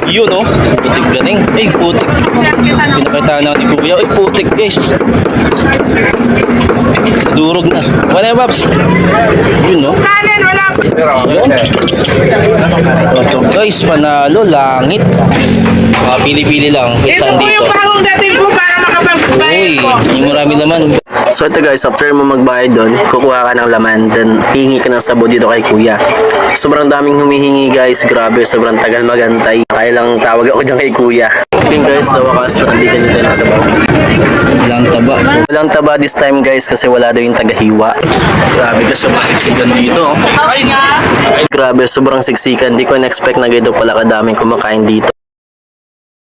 Yun oh, putik ganing. Ay, putik. Pinakita na ni Kuya. Ay, putik guys. Durog na. Wala yung Babs. Yun oh. Yun. Ito guys, panalo, langit. Mga pili-pili lang. Saan dito? Yung bagong dating ko para makapagbayad Uy, ko. yung marami naman. So ito guys, after mo magbayad doon, kukuha ka ng laman, then hihingi ka ng sabo dito kay kuya. Sobrang daming humihingi guys, grabe, sobrang tagal magantay. Kaya lang tawag ako dyan kay kuya. Okay guys, sa wakas, nandito dito ng sabaw. Walang taba. Walang taba this time guys kasi wala daw yung tagahiwa. Grabe ka sa masiksikan dito. Grabe, sobrang siksikan. Di ko na-expect na ganito pala kadaming kumakain dito.